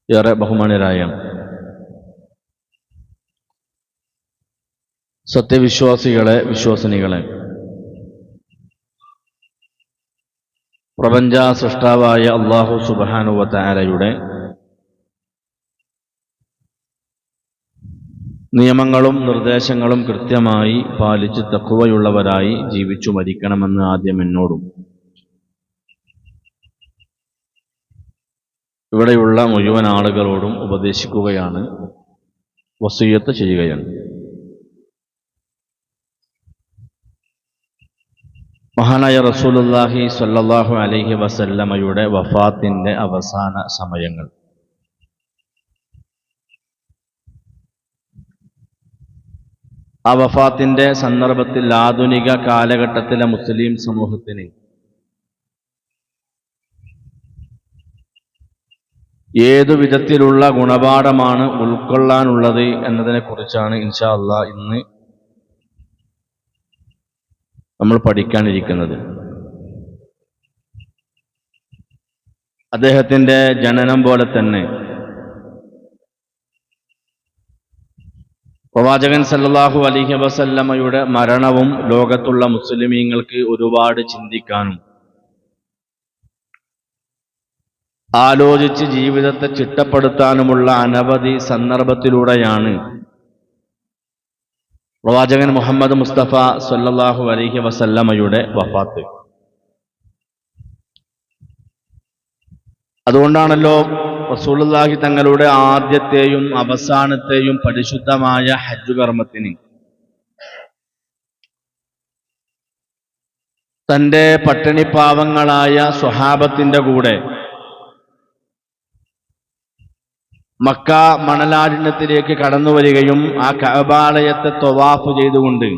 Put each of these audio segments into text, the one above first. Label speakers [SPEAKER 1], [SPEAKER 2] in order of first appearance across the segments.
[SPEAKER 1] ഏറെ ബഹുമാന്യരായ സത്യവിശ്വാസികളെ, വിശ്വാസിനികളെ, പ്രപഞ്ച സൃഷ്ടാവായ അല്ലാഹു സുബ്ഹാനഹു വ തആലയുടെ നിയമങ്ങളും നിർദ്ദേശങ്ങളും കൃത്യമായി പാലിച്ച് തഖ്വയുള്ളവരായി ജീവിച്ചു മരിക്കണമെന്ന് ആദ്യം എന്നോടും ഇവിടെയുള്ള മുഴുവൻ ആളുകളോടും ഉപദേശിക്കുകയാണ്, വസിയ്യത്ത് ചെയ്യുകയാണ്. മഹാനായ റസൂലുള്ളാഹി സ്വല്ലല്ലാഹു അലൈഹി വസല്ലമയുടെ വഫാത്തിന്റെ അവസാന സമയങ്ങൾ, ആ വഫാത്തിന്റെ സന്ദർഭത്തിൽ ആധുനിക കാലഘട്ടത്തിലെ മുസ്ലിം സമൂഹത്തിന് ഏതു വിധത്തിലുള്ള ഗുണപാഠമാണ് ഉൾക്കൊള്ളാനുള്ളത് എന്നതിനെക്കുറിച്ചാണ് ഇൻഷാ അല്ലാഹ് ഇന്ന് നമ്മൾ പഠിക്കാനിരിക്കുന്നത്. അദ്ദേഹത്തിന്റെ ജനനം പോലെ തന്നെ പ്രവാചകൻ സല്ലല്ലാഹു അലൈഹി വസല്ലമയുടെ മരണവും ലോകത്തുള്ള മുസ്ലിമീങ്ങൾക്ക് ഒരുപാട് ചിന്തിക്കാനും ആലോചിച്ച് ജീവിതത്തെ ചിട്ടപ്പെടുത്താനുമുള്ള അനവധി സന്ദർഭത്തിലൂടെയാണ് പ്രവാചകൻ മുഹമ്മദ് മുസ്തഫ സല്ലല്ലാഹു അലൈഹി വസല്ലമയുടെ വഫാത്ത്. അതുകൊണ്ടാണല്ലോ റസൂലുള്ളാഹി തങ്ങളുടെ ആദ്യത്തെയും അവസാനത്തെയും പരിശുദ്ധമായ ഹജ്ജ് കർമ്മത്തിന് തന്റെ പട്ടിണിപ്പാവങ്ങളായ സ്വഹാബത്തിന്റെ കൂടെ മക്ക മണലാരണ്യത്തിലേക്ക് കടന്നു വരികയും ആ കഅബാലയത്തെ ത്വവാഫ് ചെയ്തുകൊണ്ട്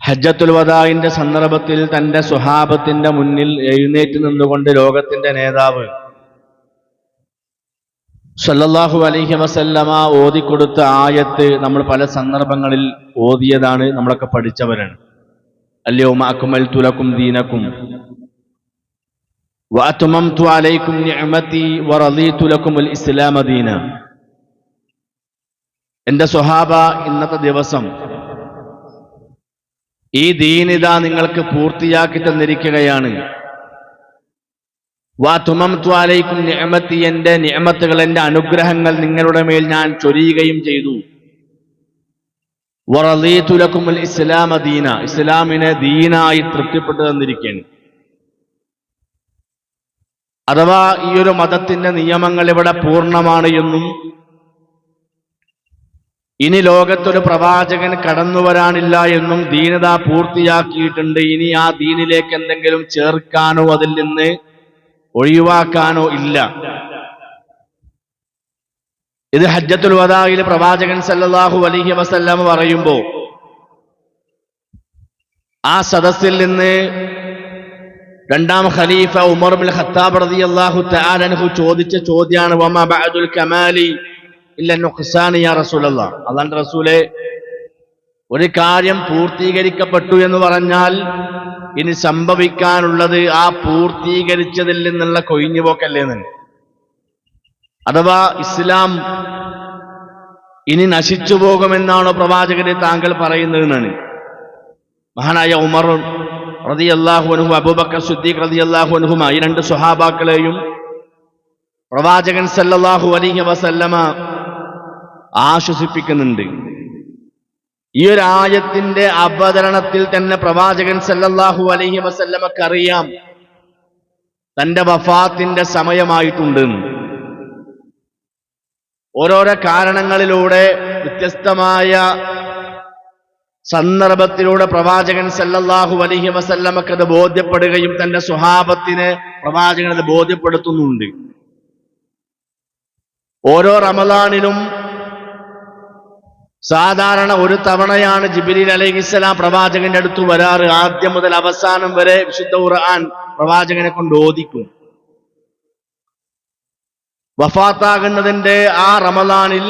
[SPEAKER 1] ഹജ്ജത്തുൽ വദാഇന്റെ സന്ദർഭത്തിൽ തന്റെ സ്വഹാബത്തിന്റെ മുന്നിൽ എഴുന്നേറ്റ് നിന്നുകൊണ്ട് ലോകത്തിന്റെ നേതാവ് സല്ലല്ലാഹു അലൈഹി വസല്ലമ ഓതിക്കൊടുത്ത ആയത്ത് നമ്മൾ പല സന്ദർഭങ്ങളിൽ ഓതിയതാണ്, നമ്മളൊക്കെ പഠിച്ചവരാണ്. അൽയൗമ അക്മൽതു ലക്കും ദീനക്കും വഅത്മംതു അലൈക്കും നിഅമതി വറളീതു ലക്കുമുൽ ഇസ്ലാമ ദീന. എന്റെ സ്വഹാബ, ഇന്നത്തെ ദിവസം ഈ ദീനിത നിങ്ങൾക്ക് പൂർത്തിയാക്കി തന്നിരിക്കുകയാണ്. വഅത്മംതു അലൈക്കും നിഅമതി, എന്റെ നിഅമത്തുകൾ, എന്റെ അനുഗ്രഹങ്ങൾ നിങ്ങളുടെ മേൽ ഞാൻ ചൊരിയുകയും ചെയ്തു. വറളീതു ലക്കുമുൽ ഇസ്ലാമ ദീന, ഇസ്ലാമിനെ ദീനായി തൃപ്തിപ്പെട്ടു തന്നിരിക്കുകയാണ്. അഥവാ ഈ ഒരു മതത്തിന്റെ നിയമങ്ങൾ ഇവിടെ പൂർണ്ണമാണ് എന്നും ഇനി ലോകത്തൊരു പ്രവാചകൻ കടന്നു വരാനില്ല എന്നും ദീനത പൂർത്തിയാക്കിയിട്ടുണ്ട്. ഇനി ആ ദീനിലേക്ക് എന്തെങ്കിലും ചേർക്കാനോ അതിൽ നിന്ന് ഒഴിവാക്കാനോ ഇല്ല. ഇത് ഹജ്ജത്തുൽ വദാഇൽ പ്രവാചകൻ സല്ലല്ലാഹു അലൈഹി വസല്ലം പറയുമ്പോൾ ആ സദസ്സിൽ നിന്ന് രണ്ടാം ഖലീഫ ഉമർ ഇബ്നുൽ ഖത്താബ് റളിയല്ലാഹു തആല അൻഹു ചോദിച്ച ചോദ്യമാണ്, വമാ ബഅദുൽ കമാലി ഇല്ല നുഖ്സാൻ യാ റസൂലല്ലാഹ്. അല്ലാഹുവിന്റെ റസൂലേ, ഒരു കാര്യം പൂർത്തീകരിക്കപ്പെട്ടു എന്ന് പറഞ്ഞാൽ ഇനി സംഭവിക്കാനുള്ളത് ആ പൂർത്തീകരിച്ചതിൽ നിന്നുള്ള കൊഴിഞ്ഞുപോക്കല്ലേന്ന്. അഥവാ ഇസ്ലാം ഇനി നശിച്ചു പോകുമെന്നാണോ പ്രവാചകരെ താങ്കൾ പറയുന്നതെന്നാണ്. മഹാനായ ഉമർ റളിയല്ലാഹു അൻഹു, അബൂബക്കർ സിദ്ദീഖ് റളിയല്ലാഹു അൻഹുമ, ഈ രണ്ട് സ്വഹാബാക്കളെയും പ്രവാചകൻ സല്ലല്ലാഹു അലൈഹി വസല്ലമ ആശ്വസിപ്പിക്കുന്നുണ്ട്. ഈ ഒരു ആയത്തിന്റെ അവതരണത്തിൽ തന്നെ പ്രവാചകൻ സല്ലല്ലാഹു അലൈഹി വസല്ലമക്കറിയാം തന്റെ വഫാത്തിന്റെ സമയമായിട്ടുണ്ട്. ഓരോരോ കാരണങ്ങളിലൂടെ വ്യത്യസ്തമായ സന്ദർഭത്തിലൂടെ പ്രവാചകൻ സല്ലല്ലാഹു അലൈഹി വസല്ലമക്ക് അത് ബോധ്യപ്പെടുകയും തന്റെ സ്വഹാബത്തിനെ പ്രവാചകൻ അത് ബോധ്യപ്പെടുത്തുന്നുണ്ട്. ഓരോ റമളാനിലും സാധാരണ ഒരു തവണയാണ് ജിബ്രീൽ അലൈഹിസ്സലാം പ്രവാചകന്റെ അടുത്ത് വരാറ്. ആദ്യം മുതൽ അവസാനം വരെ വിശുദ്ധ ഖുർആൻ പ്രവാചകനെ കൊണ്ട് ഓദിക്കും. വഫാത്താകുന്നതിന്റെ ആ റമളാനിൽ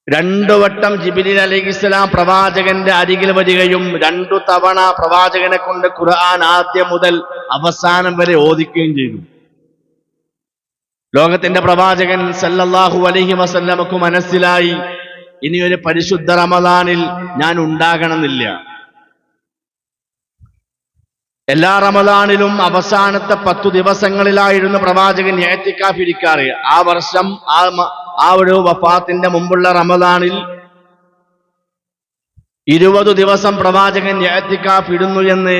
[SPEAKER 1] 2 വട്ടം ജിബ്രീൽ അലൈഹിസ്സലാം പ്രവാചകന്റെ അരികിൽ വരികയും 2 തവണ പ്രവാചകനെ കൊണ്ട് ഖുർആൻ ആദ്യം മുതൽ അവസാനം വരെ ഓദിക്കുകയും ചെയ്തു. ലോകത്തിന്റെ പ്രവാചകൻ സല്ലല്ലാഹു അലൈഹി വസല്ലമക്ക് മനസ്സിലായി, ഇനിയൊരു പരിശുദ്ധ റമദാനിൽ ഞാൻ ഉണ്ടാകണമെന്നില്ല. എല്ലാ റമദാനിലും അവസാനത്തെ 10 ദിവസങ്ങളിലായിരുന്നു പ്രവാചകൻ ഇഅ്തികാഫ് ഇരിക്കാറ്. ആ വർഷം ആ ഒരു വഫാത്തിന്റെ മുമ്പുള്ള റമദാനിൽ 20 ദിവസം പ്രവാചകൻ ഇഅ്തികാഫ് ഇടുന്നു എന്ന്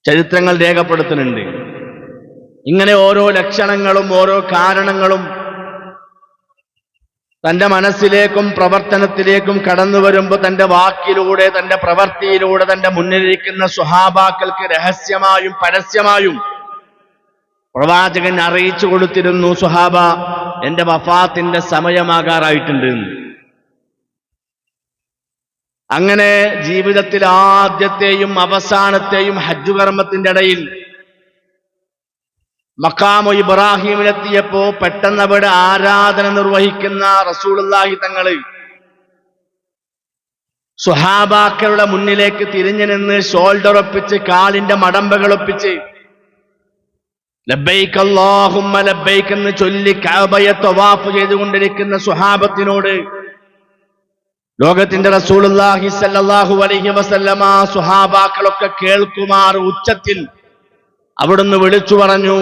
[SPEAKER 1] ചരിത്രങ്ങൾ രേഖപ്പെടുത്തുന്നുണ്ട്. ഇങ്ങനെ ഓരോ ലക്ഷണങ്ങളും ഓരോ കാരണങ്ങളും തന്റെ മനസ്സിലേക്കും പ്രവർത്തനത്തിലേക്കും കടന്നു വരുമ്പോൾ തന്റെ വാക്കിലൂടെ തന്റെ പ്രവൃത്തിയിലൂടെ തന്റെ മുന്നിലിരിക്കുന്ന സ്വഹാബാക്കൾക്ക് രഹസ്യമായും പരസ്യമായും പ്രവാചകൻ അറിയിച്ചു കൊടുത്തിരുന്നു, സ്വഹാബ, എന്റെ വഫാത്തിന്റെ സമയമാകാറായിട്ടുണ്ട്. അങ്ങനെ ജീവിതത്തിൽ ആദ്യത്തെയും അവസാനത്തെയും ഹജ്ജ് കർമ്മത്തിന്റെ ഇടയിൽ മഖാമു ഇബ്രാഹിമിലെത്തിയപ്പോ പെട്ടെന്ന് അവിടെ ആരാധന നിർവഹിക്കുന്ന റസൂലുള്ളാഹി തങ്ങള് സ്വഹാബാക്കളുടെ മുന്നിലേക്ക് തിരിഞ്ഞു നിന്ന് ഷോൾഡർ ഒപ്പിച്ച് കാലിന്റെ മടമ്പകളൊപ്പിച്ച് ലബ്ബൈക് അല്ലാഹുമ്മ ലബ്ബൈക് എന്ന് ചൊല്ലി കഅബയെ തവാഫ് ചെയ്തുകൊണ്ടിരിക്കുന്ന സ്വഹാബത്തിനോട് ലോകത്തിന്റെ റസൂലുള്ളാഹി സ്വല്ലല്ലാഹു അലൈഹി വസല്ലമ സ്വഹാബാക്കളൊക്കെ കേൾക്കുമാർ ഉച്ചത്തിൽ അവിടുന്ന് വിളിച്ചു പറഞ്ഞു,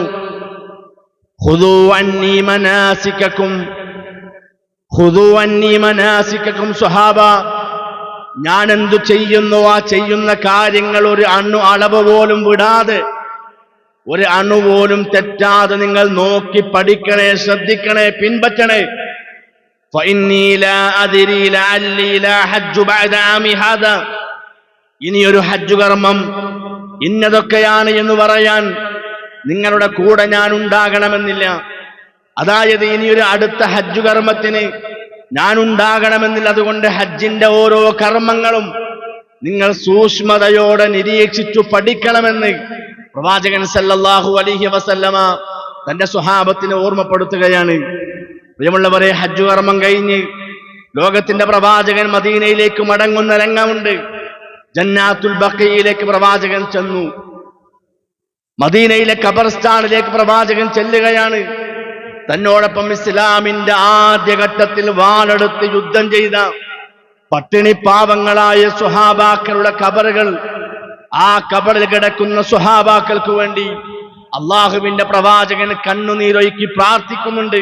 [SPEAKER 1] ഖുദൂ അന്നീ മനാസികകും, ഖുദൂ അന്നീ മനാസികകും. സ്വഹാബ, ഞാൻ എന്തു ചെയ്യുന്നു ആ ചെയ്യുന്ന കാര്യങ്ങൾ ഒരു അളവ് പോലും വിടാതെ, ഒരു അണു പോലും തെറ്റാതെ നിങ്ങൾ നോക്കി പഠിക്കണേ, ശ്രദ്ധിക്കണേ, പിൻപറ്റണേ. ഫഇന്നീ ലാ അദ്രീ ലഅല്ലി ലാ ഹജ്ജു ബഅദ ആമി ഹാദാ. ഇനിയൊരു ഹജ്ജ് കർമ്മം ഇന്നതൊക്കെയാണ് എന്ന് പറയാൻ നിങ്ങളുടെ കൂടെ ഞാൻ ഉണ്ടാകണമെന്നില്ല. അതായത് ഇനിയൊരു അടുത്ത ഹജ്ജ് കർമ്മത്തിന് ഞാൻ ഉണ്ടാകണമെന്നില്ല. അതുകൊണ്ട് ഹജ്ജിന്റെ ഓരോ കർമ്മങ്ങളും നിങ്ങൾ സൂക്ഷ്മതയോടെ നിരീക്ഷിച്ചു പഠിക്കണമെന്ന് പ്രവാചകൻ സല്ലല്ലാഹു അലൈഹി വസല്ലമ തന്റെ സ്വഹാബത്തിനെ ഓർമ്മപ്പെടുത്തുകയാണ്. പ്രിയമുള്ളവരെ, ഹജ്ജ് കർമ്മം കഴിഞ്ഞ് ലോകത്തിന്റെ പ്രവാചകൻ മദീനയിലേക്ക് മടങ്ങുന്ന രംഗമുണ്ട്. ജന്നാത്തുൽ ബഖീയിലേക്ക് പ്രവാചകൻ ചെന്നു. മദീനയിലെ ഖബർസ്ഥാനിലേക്ക് പ്രവാചകൻ ചെല്ലുകയാണ്. തന്നോടൊപ്പം ഇസ്ലാമിന്റെ ആദ്യഘട്ടത്തിൽ വാളെടുത്ത് യുദ്ധം ചെയ്ത പട്ടിണി പാവങ്ങളായ സ്വഹാബാക്കളുടെ ഖബറുകൾ, ആ ഖബറിൽ കിടക്കുന്ന സ്വഹാബാക്കൾക്ക് വേണ്ടി അള്ളാഹുവിന്റെ പ്രവാചകൻ കണ്ണുനീരൊഴുക്കി പ്രാർത്ഥിക്കുന്നുണ്ട്.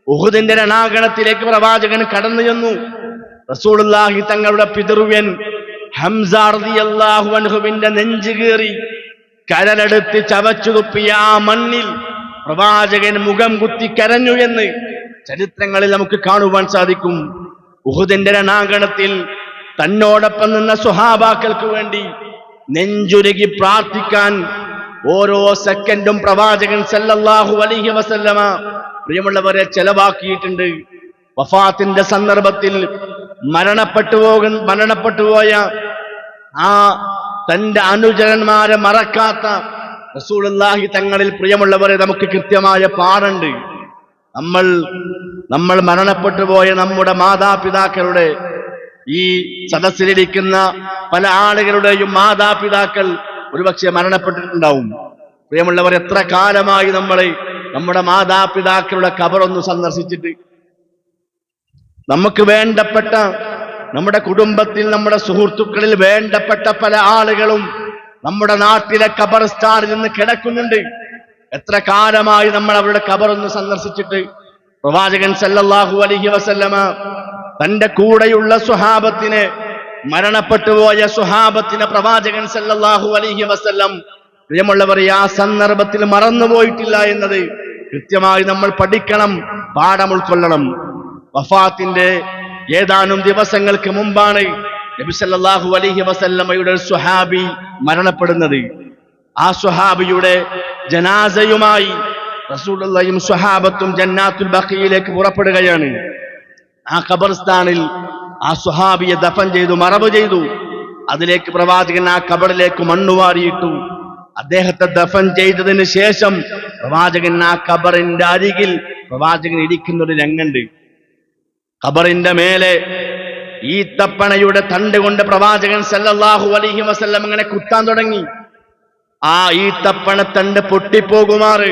[SPEAKER 1] ഉഹുദിന്റെ രണാങ്കണത്തിലേക്ക് പ്രവാചകൻ കടന്നു ചെന്നു. റസൂലുള്ളാഹി തങ്ങളുടെ പിതൃവ്യൻ ഹംസ റളിയല്ലാഹു അൻഹുവിന്റെ നെഞ്ചു കീറി കരലെടുത്ത് ചവച്ചു തുപ്പിയ ആ മണ്ണിൽ പ്രവാചകൻ മുഖം കുത്തി കരഞ്ഞു എന്ന് ചരിത്രങ്ങളിൽ നമുക്ക് കാണുവാൻ സാധിക്കും. ഉഹുദിന്റെ രണാങ്കണത്തിൽ തന്നോടൊപ്പം നിന്ന സ്വഹാബാക്കൾക്ക് വേണ്ടി നെഞ്ചുരുകി പ്രാർത്ഥിക്കാൻ ഓരോ സെക്കൻഡും പ്രവാചകൻ സല്ലല്ലാഹു അലൈഹി വസല്ലമ പ്രിയമുള്ളവരെ ചെലവാക്കിയിട്ടുണ്ട്. വഫാത്തിന്റെ സന്ദർഭത്തിൽ മരണപ്പെട്ടുപോയ ആ തന്റെ അനുചരന്മാരെ മറക്കാത്ത റസൂലുള്ളാഹി തങ്ങളിൽ പ്രിയമുള്ളവരെ നമുക്ക് കൃത്യമായ പാടുണ്ട്. നമ്മൾ മരണപ്പെട്ടുപോയ നമ്മുടെ മാതാപിതാക്കളുടെ, ഈ സദസ്സിലിരിക്കുന്ന പല ആളുകളുടെയും മാതാപിതാക്കൾ ഒരുപക്ഷെ മരണപ്പെട്ടിട്ടുണ്ടാവും. പ്രിയമുള്ളവർ, എത്ര കാലമായി നമ്മുടെ മാതാപിതാക്കളുടെ ഖബറൊന്ന് സന്ദർശിച്ചിട്ട്? നമുക്ക് വേണ്ടപ്പെട്ട, നമ്മുടെ കുടുംബത്തിൽ, നമ്മുടെ സുഹൃത്തുക്കളിൽ വേണ്ടപ്പെട്ട പല ആളുകളും നമ്മുടെ നാട്ടിലെ ഖബർസ്ഥാനിൽ നിന്ന് കിടക്കുന്നുണ്ട്. എത്ര കാലമായി നമ്മൾ അവരുടെ ഖബറൊന്ന് സന്ദർശിച്ചിട്ട്? പ്രവാചകൻ സല്ലല്ലാഹു അലൈഹി വസല്ലമ തന്റെ കൂടെയുള്ള സ്വഹാബത്തിനെ, മരണപ്പെട്ടുപോയ സ്വഹാബത്തിനെ പ്രവാചകൻ സല്ലല്ലാഹു അലൈഹി വസല്ലം പ്രിയമുള്ളവർ ആ സന്ദർഭത്തിൽ മറന്നുപോയിട്ടില്ല എന്നത് കൃത്യമായി നമ്മൾ പഠിക്കണം, പാഠം ഉൾക്കൊള്ളണം. വഫാത്തിന്റെ ഏതാനും ദിവസങ്ങൾക്ക് മുമ്പാണ് നബി സല്ലല്ലാഹു അലൈഹി വസല്ലമയുടെ സ്വഹാബി മരണപ്പെടുന്നത്. ആ സ്വഹാബിയുടെ ജനാസയുമായി റസൂലുള്ളാഹിയും സ്വഹാബത്തും ജന്നാത്തുൽ ബഖീയിലേക്ക് പുറപ്പെടുകയാണ്. ആ ഖബർസ്ഥാനിൽ ആ സ്വഹാബിയെ ദഫൻ ചെയ്തു, മറവ് ചെയ്തു. അതിലേക്ക് പ്രവാചകൻ ആ ഖബറിലേക്ക് മണ്ണുവാരിയിട്ടു. അദ്ദേഹത്തെ ദഫൻ ചെയ്തതിന് ശേഷം പ്രവാചകൻ ആ ഖബറിന്റെ അരികിൽ പ്രവാചകൻ ഇരിക്കുന്ന ഒരു രംഗുണ്ട്. ഖബറിന്റെ മേലെ ഈത്തപ്പനയുടെ തണ്ട് കൊണ്ട് പ്രവാചകൻ സല്ലല്ലാഹു അലൈഹി വസല്ലം അങ്ങനെ കുത്താൻ തുടങ്ങി. ആ ഈത്തപ്പണത്തണ്ട് പൊട്ടിപ്പോകുമാറ്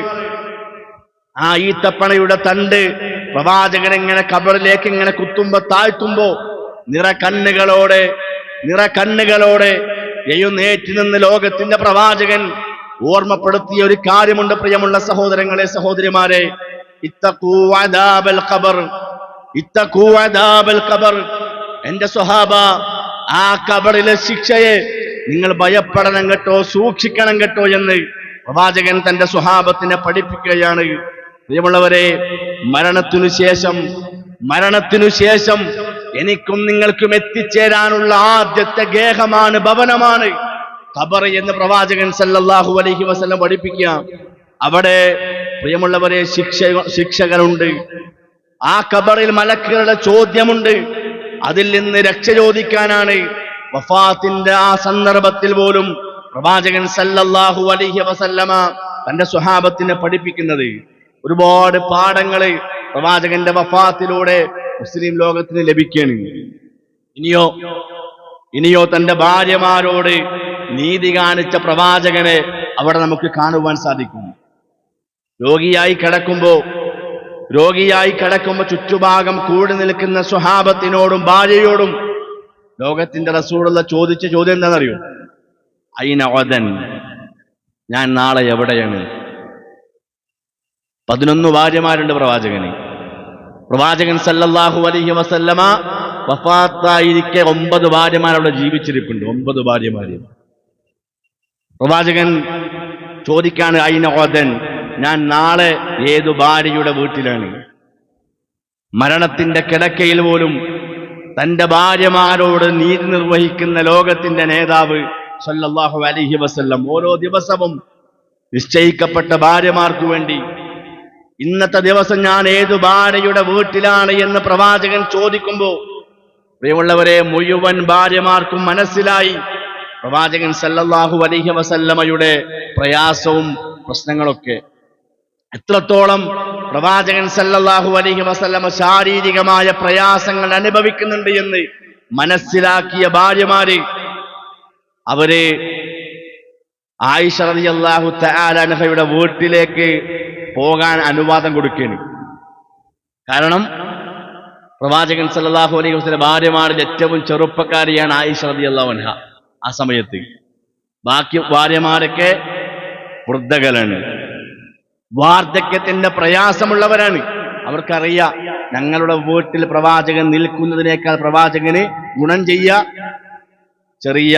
[SPEAKER 1] ആ ഈത്തപ്പണയുടെ തണ്ട് പ്രവാചകൻ ഇങ്ങനെ ഖബറിലേക്ക് ഇങ്ങനെ കുത്തുമ്പോ താഴ്ത്തുമ്പോ നിറകണ്ണുകളോടെ എഴുന്നേറ്റ് നിന്ന് ലോകത്തിന്റെ പ്രവാചകൻ ഓർമ്മപ്പെടുത്തിയ ഒരു കാര്യമുണ്ട്. പ്രിയമുള്ള സഹോദരങ്ങളെ, സഹോദരിമാരെ, ഇത്തഖൂ അദാബൽ ഖബർ, ഇത്തഖൂ അദാബൽ ഖബർ. എന്റെ സ്വഹാബ, ആ ഖബറിലെ ശിക്ഷയെ നിങ്ങൾ ഭയപ്പെടണം കേട്ടോ, സൂക്ഷിക്കണം കേട്ടോ എന്ന് പ്രവാചകൻ തന്റെ സ്വഹാബത്തിനെ പഠിപ്പിക്കുകയാണ്. പ്രിയമുള്ളവരെ, മരണത്തിനു ശേഷം എനിക്കും നിങ്ങൾക്കും എത്തിച്ചേരാനുള്ള ആദ്യത്തെ ഗേഹമാണ്, ഭവനമാണ് ഖബർ എന്ന് പ്രവാചകൻ സല്ലല്ലാഹു അലൈഹി വസല്ലം പഠിപ്പിക്കുക. അവിടെ പ്രിയമുള്ളവരെ ശിക്ഷകരുണ്ട്. ആ ഖബറിൽ മലക്കുകളുടെ ചോദ്യമുണ്ട്. അതിൽ നിന്ന് രക്ഷ ചോദിക്കാനാണ് വഫാത്തിന്റെ ആ സന്ദർഭത്തിൽ പോലും പ്രവാചകൻ സല്ലല്ലാഹു അലൈഹി വസല്ലമ തന്റെ സ്വഹാബത്തിനെ പഠിപ്പിക്കുന്നത്. ഒരുപാട് പാഠങ്ങള് പ്രവാചകന്റെ വഫാത്തിലൂടെ മുസ്ലിം ലോകത്തിന് ലഭിക്കുകയാണ്. ഇനിയോ തന്റെ ഭാര്യമാരോട് നീതി കാണിച്ച പ്രവാചകനെ അവിടെ നമുക്ക് കാണുവാൻ സാധിക്കും. രോഗിയായി കിടക്കുമ്പോ ചുറ്റുഭാഗം കൂടി നിൽക്കുന്ന സ്വഹാബത്തിനോടും ഭാര്യയോടും ലോകത്തിന്റെ റസൂലുള്ള ചോദിച്ച ചോദ്യം എന്താണെന്നറിയോ? അയിന ഗദൻ, ഞാൻ നാളെ എവിടെയാണ്? 11 ഭാര്യമാരുണ്ട് പ്രവാചകൻ സല്ലല്ലാഹു അലൈഹി വസല്ലമ വഫാത്തായിരിക്കെ 9 ഭാര്യമാരവിടെ ജീവിച്ചിരിപ്പുണ്ട്. 9 ഭാര്യമാര്. പ്രവാചകൻ ചോദിക്കാണ്, അയിന ഗദൻ, ഞാൻ നാളെ ഏതു ഭാര്യയുടെ വീട്ടിലാണ്? മരണത്തിന്റെ കിടക്കയിൽ പോലും തന്റെ ഭാര്യമാരോട് നീതി നിർവഹിക്കുന്ന ലോകത്തിന്റെ നേതാവ് സല്ലല്ലാഹു അലൈഹി വസല്ലം ഓരോ ദിവസവും നിശ്ചയിക്കപ്പെട്ട ഭാര്യമാർക്കു വേണ്ടി ഇന്നത്തെ ദിവസം ഞാൻ ഏതു ഭാര്യയുടെ വീട്ടിലാണ് എന്ന് പ്രവാചകൻ ചോദിക്കുമ്പോ പ്രിയമുള്ളവരെ, മുഴുവൻ ഭാര്യമാർക്കും മനസ്സിലായി പ്രവാചകൻ സല്ലല്ലാഹു അലൈഹി വസല്ലമയുടെ പ്രയാസവും പ്രശ്നങ്ങളൊക്കെ. എത്രത്തോളം പ്രവാചകൻ സല്ലല്ലാഹു അലൈഹി വസല്ലമ ശാരീരികമായ പ്രയാസങ്ങൾ അനുഭവിക്കുന്നുണ്ട് എന്ന് മനസ്സിലാക്കിയ ഭാര്യമാര് അവര് ആയിഷ റളിയല്ലാഹു തആല അൻഹയുടെ വീട്ടിലേക്ക് പോകാൻ അനുവാദം കൊടുക്കുകയാണ്. കാരണം പ്രവാചകൻ സല്ലല്ലാഹു അലൈഹി വസല്ലം ഭാര്യമാരിൽ ഏറ്റവും ചെറുപ്പക്കാരിയാണ് ആയിഷ റളിയല്ലാഹു അൻഹ. ആ സമയത്ത് ബാക്കി ഭാര്യമാരൊക്കെ വൃദ്ധകളാണ്, വാർദ്ധക്യത്തിന്റെ പ്രയാസമുള്ളവരാണ്. അവർക്കറിയാം ഞങ്ങളുടെ വീട്ടിൽ പ്രവാചകൻ നിൽക്കുന്നതിനേക്കാൾ പ്രവാചകന് ഗുണം ചെറിയ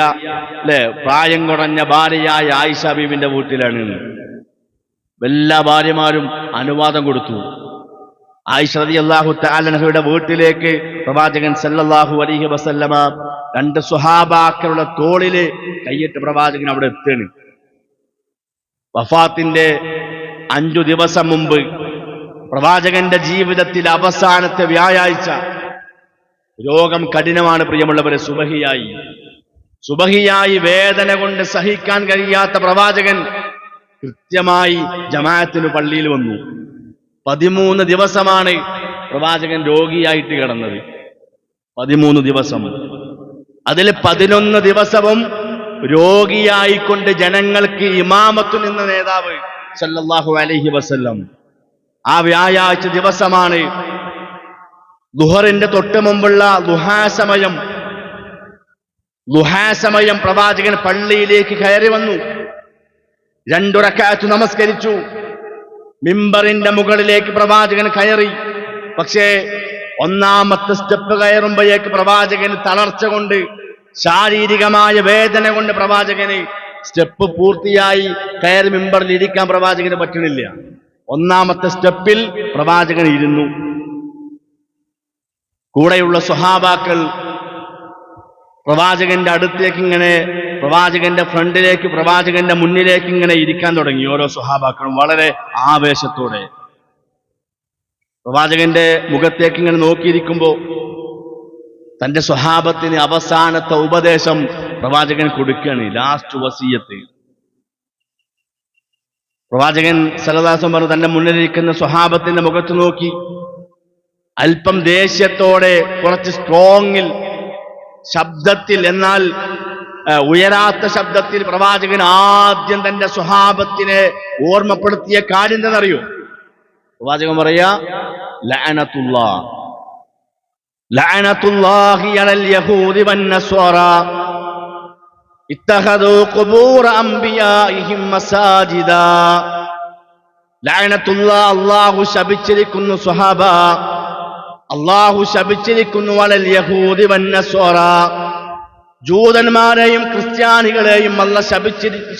[SPEAKER 1] പ്രായം കുറഞ്ഞ ഭാര്യയായ ആയിഷ ബീവിന്റെ വീട്ടിലാണ്. എല്ലാ ഭാര്യമാരും അനുവാദം കൊടുത്തു. ആയിഷ റളിയല്ലാഹു തആല അൻഹയുടെ വീട്ടിലേക്ക് പ്രവാചകൻ സല്ലല്ലാഹു അലൈഹി വസല്ലമ 2 സ്വഹാബാക്കളുടെ തോളില് കൈയിട്ട് പ്രവാചകൻ അവിടെ എത്തുകയാണ്. വഫാത്തിന്റെ 5 ദിവസം മുമ്പ് പ്രവാചകന്റെ ജീവിതത്തിൽ അവസാനത്തെ വ്യാഴാഴ്ച രോഗം കഠിനമാണ്. പ്രിയമുള്ളവരെ, സുബഹിയായി വേദന കൊണ്ട് സഹിക്കാൻ കഴിയാത്ത പ്രവാചകൻ കൃത്യമായി ജമാഅത്തിന് പള്ളിയിൽ വന്നു. 13 ദിവസമാണ് പ്രവാചകൻ രോഗിയായിട്ട് കിടന്നത്. 13 ദിവസം. അതിൽ 11 ദിവസവും രോഗിയായിക്കൊണ്ട് ജനങ്ങൾക്ക് ഇമാമത്തു നിന്ന നേതാവ് സല്ലല്ലാഹു അലൈഹി വസല്ലം. ആ വ്യാഴാഴ്ച ദിവസമാണ് ദുഹറിന്റെ തൊട്ട് മുമ്പുള്ള ദുഹാസമയം പ്രവാചകൻ പള്ളിയിലേക്ക് കയറി വന്നു. 2 റക്അത്ത് നമസ്കരിച്ചു. മിമ്പറിന്റെ മുകളിലേക്ക് പ്രവാചകൻ കയറി. പക്ഷേ 1ാമത്തെ സ്റ്റെപ്പ് കയറുമ്പോഴേക്ക് പ്രവാചകന് തളർച്ച കൊണ്ട്, ശാരീരികമായ വേദന കൊണ്ട് പ്രവാചകന് സ്റ്റെപ്പ് പൂർത്തിയായി കയറി മിമ്പറിൽ ഇരിക്കാൻ പ്രവാചകന് പറ്റണില്ല. 1ാമത്തെ സ്റ്റെപ്പിൽ പ്രവാചകൻ ഇരുന്നു. കൂടെയുള്ള സ്വഹാബാക്കൾ പ്രവാചകന്റെ അടുത്തേക്ക് ഇങ്ങനെ, പ്രവാചകന്റെ ഫ്രണ്ടിലേക്ക്, പ്രവാചകന്റെ മുന്നിലേക്ക് ഇങ്ങനെ ഇരിക്കാൻ തുടങ്ങി. ഓരോ സ്വഹാബാക്കളും വളരെ ആവേശത്തോടെ പ്രവാചകന്റെ മുഖത്തേക്ക് ഇങ്ങനെ നോക്കിയിരിക്കുമ്പോ തന്റെ സ്വഹാബത്തിന് അവസാനത്തെ ഉപദേശം പ്രവാചകൻ കൊടുക്കുകയാണ്. ലാസ്റ്റ് വസിയത്ത്. പ്രവാചകൻ സല്ലല്ലാഹു അലൈഹി വസല്ലം തന്റെ മുന്നിലിരിക്കുന്ന സ്വഹാബത്തിന്റെ മുഖത്ത് നോക്കി അല്പം ദേഷ്യത്തോടെ, കുറച്ച് സ്ട്രോങ്ങിൽ, ശബ്ദത്തിൽ, എന്നാൽ ഉയരാത്ത ശബ്ദത്തിൽ പ്രവാചകൻ ആദ്യം തന്റെ സ്വഹാബത്തിനെ ഓർമ്മപ്പെടുത്തിയ കാര്യം എന്തെന്നറിയോ? പ്രവാചകൻ പറയാ, ലഅനത്തുല്ലാഹ് ലഅനത്തുല്ലാഹി അലൽ യഹൂദി വന്നസ്വാറാ ഇത്തഖദൂ ഖുബൂറ അംബിയാഇഹിം മസാജിദാ. ലഅനത്തുല്ലാഹ്, അല്ലാഹു ശപിച്ചിരിക്കുന്നു സ്വഹാബ, അല്ലാഹു ശപിച്ചിരിക്കുന്നു അലൽ യഹൂദി വന്നസ്വാറാ, ജൂതന്മാരെയും ക്രിസ്ത്യാനികളെയും അല്ല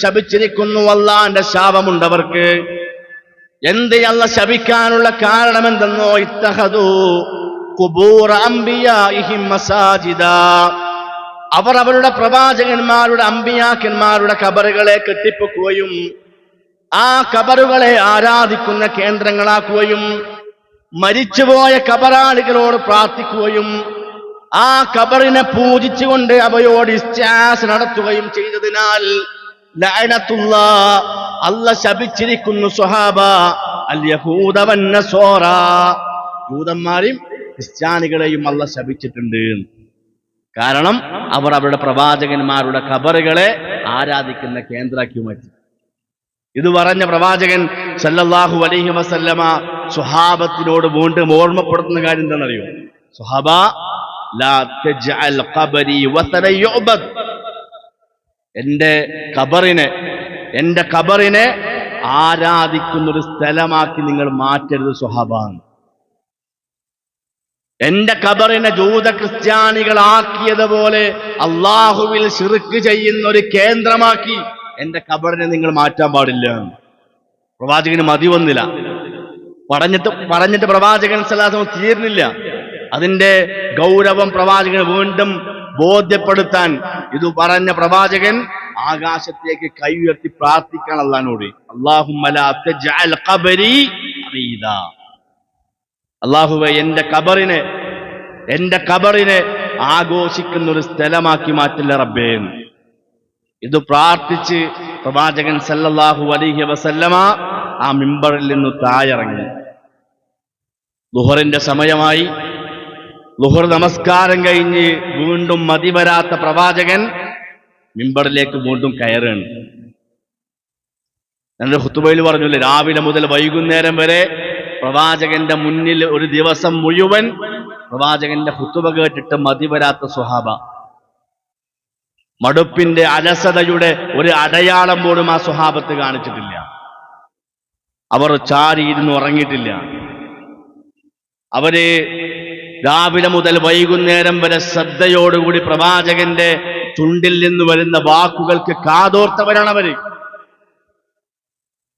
[SPEAKER 1] ശപിച്ചിരിക്കുന്നു. അല്ലാഹുവിന്റെ ശാപമുണ്ടവർക്ക്. എന്ത് അല്ല ശപിക്കാനുള്ള കാരണം എന്തെന്നോ? ഇത്തഖദൂ ഖുബൂറ അംബിയാഇഹിം മസാജിദാ, അവർ അവരുടെ പ്രവാചകന്മാരുടെ അമ്പിയാക്കന്മാരുടെ ഖബറുകളെ കെട്ടിപ്പൊക്കുകയും ആ ഖബറുകളെ ആരാധിക്കുന്ന കേന്ദ്രങ്ങളാക്കുകയും മരിച്ചുപോയ ഖബറാളികളോട് പ്രാർത്ഥിക്കുകയും ആ ഖബറിനെ പൂജിച്ചുകൊണ്ട് അവയോട് ഇസ്തിആസ നടത്തുകയും ചെയ്തതിനാൽ ലഅനത്തുല്ലാഹ്, അല്ല ശപിച്ചിരിക്കുന്നു സ്വഹാബ അൽ യഹൂദ വന്നസ്വാറാ, ജൂതന്മാരെയും ക്രിസ്ത്യാനികളെയും അല്ല ശപിച്ചിട്ടുണ്ട്. കാരണം അവർ അവരുടെ പ്രവാചകന്മാരുടെ ഖബറുകളെ ആരാധിക്കുന്ന കേന്ദ്രമാക്കി മാറ്റി. ഇത് പറഞ്ഞ പ്രവാചകൻ സല്ലല്ലാഹു അലൈഹി വസല്ലമ സ്വഹാബത്തിനോട് വീണ്ടും ഓർമ്മപ്പെടുത്തുന്ന കാര്യം എന്താണെന്നറിയോ? സ്വഹാബ, ലാ തജ്അൽ ഖബരി വസന യുഅബദ്, എന്റെ ഖബറിനെ ആരാധിക്കുന്ന ഒരു സ്ഥലമാക്കി നിങ്ങൾ മാറ്റരുത് സ്വഹാബ. എന്റെ ഖബറിനെ ജൂത ക്രിസ്ത്യാനികളാക്കിയതുപോലെ അള്ളാഹുവിൽ ശിർക്ക് ചെയ്യുന്ന ഒരു കേന്ദ്രമാക്കി എന്റെ ഖബറിനെ നിങ്ങൾ മാറ്റാൻ പാടില്ല. പ്രവാചകന് മതി വന്നില്ല. പറഞ്ഞിട്ട് പ്രവാചകൻ സല്ലല്ലാഹു അലൈഹി വസല്ലം തീർന്നില്ല. അതിന്റെ ഗൗരവം പ്രവാചകൻ വീണ്ടും ബോധ്യപ്പെടുത്താൻ ഇത് പറഞ്ഞ പ്രവാചകൻ ആകാശത്തേക്ക് കൈ ഉയർത്തി പ്രാർത്ഥിക്കാൻ അല്ലാഹുവോട്, അല്ലാഹുമ്മ ലാ തജ്അൽ ഖബരി ഈദാ, അല്ലാഹുവേ എന്റെ ഖബറിനെ ആഘോഷിക്കുന്ന ഒരു സ്ഥലമാക്കി മാറ്റില്ല റബ്ബേ. ഇത് പ്രാർത്ഥിച്ച് പ്രവാചകൻ സല്ലല്ലാഹു അലൈഹി വസല്ലമ ആ മിമ്പറിൽ നിന്ന് താഴെയിറങ്ങി. ളുഹറിന്റെ സമയമായി. ളുഹർ നമസ്കാരം കഴിഞ്ഞ് വീണ്ടും മതി വരാത്ത പ്രവാചകൻ മിമ്പറിലേക്ക് വീണ്ടും കയറുകയാണ്. ഞാനൊരു ഖുതുബയിൽ പറഞ്ഞില്ലേ, രാവിലെ മുതൽ വൈകുന്നേരം വരെ പ്രവാചകന്റെ മുന്നിൽ ഒരു ദിവസം മുഴുവൻ പ്രവാചകന്റെ ഖുതുബ കേട്ടിട്ട് മതി വരാത്ത സ്വഹാബ. മടുപ്പിന്റെ അലസതയുടെ ഒരു അടയാളം പോലും ആ സ്വഹാബത്ത് കാണിച്ചിട്ടില്ല. അവർ ചാരിയിരുന്ന് ഉറങ്ങിയിട്ടില്ല. അവര് രാവിലെ മുതൽ വൈകുന്നേരം വരെ ശ്രദ്ധയോടുകൂടി പ്രവാചകന്റെ ചുണ്ടിൽ നിന്ന് വരുന്ന വാക്കുകൾക്ക് കാതോർത്തവരാണ് അവര്.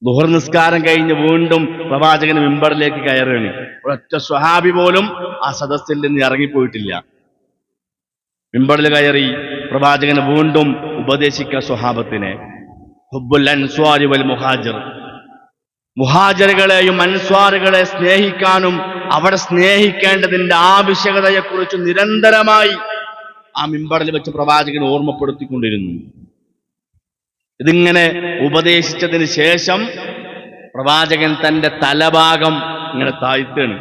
[SPEAKER 1] ളുഹർ നിസ്കാരം കഴിഞ്ഞ് വീണ്ടും പ്രവാചകൻ മിമ്പറിലേക്ക് കയറുകയാണ്. ഒരൊറ്റ സ്വഹാബി പോലും ആ സദസ്സിൽ നിന്ന് ഇറങ്ങിപ്പോയിട്ടില്ല. മിമ്പറിൽ കയറി പ്രവാചകൻ വീണ്ടും ഉപദേശിക്കുക സ്വഹാബത്തിനെ. ഹുബ്ബുൽ അൻസ്വാരി വൽ മുഹാജിർ, മുഹാജിറുകളെയും അൻസ്വാറുകളെ സ്നേഹിക്കാനും അവിടെ സ്നേഹിക്കേണ്ടതിന്റെ ആവശ്യകതയെക്കുറിച്ച് നിരന്തരമായി ആ മിമ്പറിൽ വെച്ച് പ്രവാചകൻ ഓർമ്മപ്പെടുത്തിക്കൊണ്ടിരുന്നു. ഇതിങ്ങനെ ഉപദേശിച്ചതിന് ശേഷം പ്രവാചകൻ തന്റെ തലഭാഗം ഇങ്ങനെ താഴ്ത്താണ്.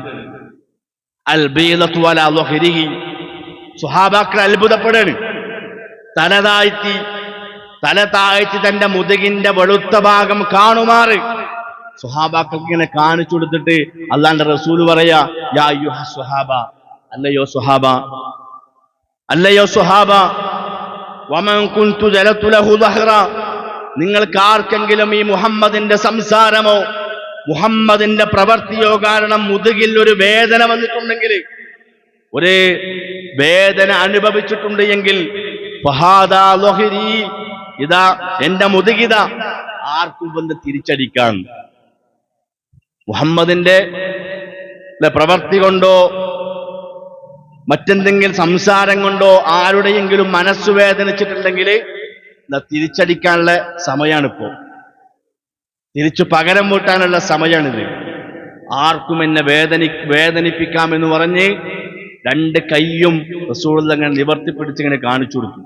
[SPEAKER 1] അൽ ബീളതു അലാ ളുഹ്രിഹി, സ്വഹാബാക്കൾ അത്ഭുതപ്പെടാണ്. തല താഴ്ത്തി തന്റെ മുതുകിന്റെ വെളുത്ത ഭാഗം കാണുമാറ് സ്വഹാബാക്കൾക്ക് ഇങ്ങനെ കാണിച്ചു കൊടുത്തിട്ട് അല്ലാഹുവിന്റെ റസൂൽ പറയാ, യാ അയ്യുഹ സ്വഹാബ, അല്ലയോ സ്വഹാബ വമൻ കുൻതു ജലതു ലഹു ദഹ്റ, നിങ്ങൾക്ക് ആർക്കെങ്കിലും ഈ മുഹമ്മദിന്റെ സംസാരമോ മുഹമ്മദിന്റെ പ്രവൃത്തിയോ കാരണം മുതുകിൽ ഒരു വേദന വന്നിട്ടുണ്ടെങ്കിൽ, ഒരു വേദന അനുഭവിച്ചിട്ടുണ്ട് എങ്കിൽ ഫഹാദാ ളുഹ്രി, ഇതാ എന്റെ മുതുകിത, ആർക്കും വന്ന് തിരിച്ചടിക്കാൻ. മുഹമ്മദിന്റെ പ്രവൃത്തി കൊണ്ടോ മറ്റെന്തെങ്കിലും സംസാരം കൊണ്ടോ ആരുടെയെങ്കിലും മനസ്സു വേദനിച്ചിട്ടുണ്ടെങ്കിൽ തിരിച്ചടിക്കാനുള്ള സമയമാണിപ്പോ, തിരിച്ചു പകരം വീട്ടാനുള്ള സമയമാണിത്. ആർക്കും എന്നെ വേദനിപ്പിക്കാമെന്ന് പറഞ്ഞ് രണ്ട് കൈയും റസൂൽ അങ്ങനെ നിവർത്തിപ്പിടിച്ചിങ്ങനെ കാണിച്ചു കൊടുത്തു.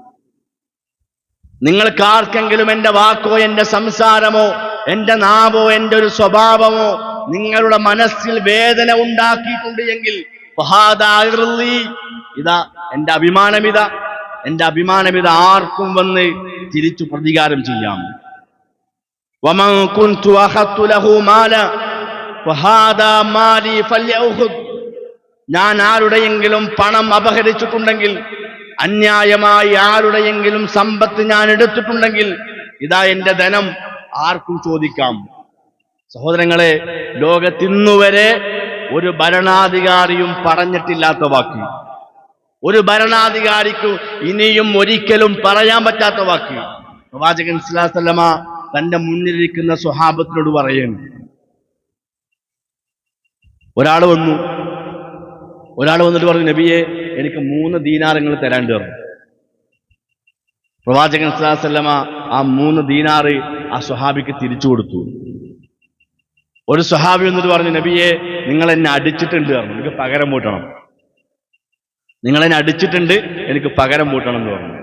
[SPEAKER 1] നിങ്ങൾക്ക് ആർക്കെങ്കിലും എന്റെ വാക്കോ എന്റെ സംസാരമോ എന്റെ നാവോ എന്റെ ഒരു സ്വഭാവമോ നിങ്ങളുടെ മനസ്സിൽ വേദന ഉണ്ടാക്കിയിട്ടുണ്ട് എങ്കിൽ ഇതാ എന്റെ അഭിമാനം, ഇതാ എന്റെ അഭിമാനം ഇത് ആർക്കും വന്ന് തിരിച്ചു പ്രതികാരം ചെയ്യാം. വമൻ കുൻതു അഖത്തു ലഹു മാല ഫഹാദാ മാലി ഫല്യഖുദ്. ഞാൻ ആരുടെയെങ്കിലും പണം അപഹരിച്ചിട്ടുണ്ടെങ്കിൽ, അന്യായമായി ആരുടെയെങ്കിലും സമ്പത്ത് ഞാൻ എടുത്തിട്ടുണ്ടെങ്കിൽ, ഇതാ എന്റെ ധനം, ആർക്കും ചോദിക്കാം. സഹോദരങ്ങളെ, ലോകത്തിന്നുവരെ ഒരു ഭരണാധികാരിയും പറഞ്ഞിട്ടില്ലാത്ത വാക്ക്, ഒരു ഭരണാധികാരിക്ക് ഇനിയും ഒരിക്കലും പറയാൻ പറ്റാത്ത വാക്ക് പ്രവാചകൻ സ്വല്ലല്ലാഹു അലൈഹി വസല്ലമ തന്റെ മുന്നിലിരിക്കുന്ന സ്വഹാബത്തിനോട് പറയുന്നു. ഒരാൾ വന്നിട്ട് പറഞ്ഞു, നബിയെ, എനിക്ക് 3 ദീനാറുകൾ തരാണ്ട് പറഞ്ഞു. പ്രവാചകൻ സ്വല്ലല്ലാഹു അലൈഹി വസല്ലമ ആ 3 ദീനാറ് ആ സ്വഹാബിക്ക് തിരിച്ചു കൊടുത്തു. ഒരു സ്വഹാബി വന്നിട്ട് പറഞ്ഞു, നബിയെ, നിങ്ങൾ എന്നെ അടിച്ചിട്ടുണ്ട് പറഞ്ഞു, എനിക്ക് പകരം വീട്ടണം. നിങ്ങൾ എന്നെ അടിച്ചിട്ടുണ്ട്, എനിക്ക് പകരം വീട്ടണം എന്ന് പറഞ്ഞു.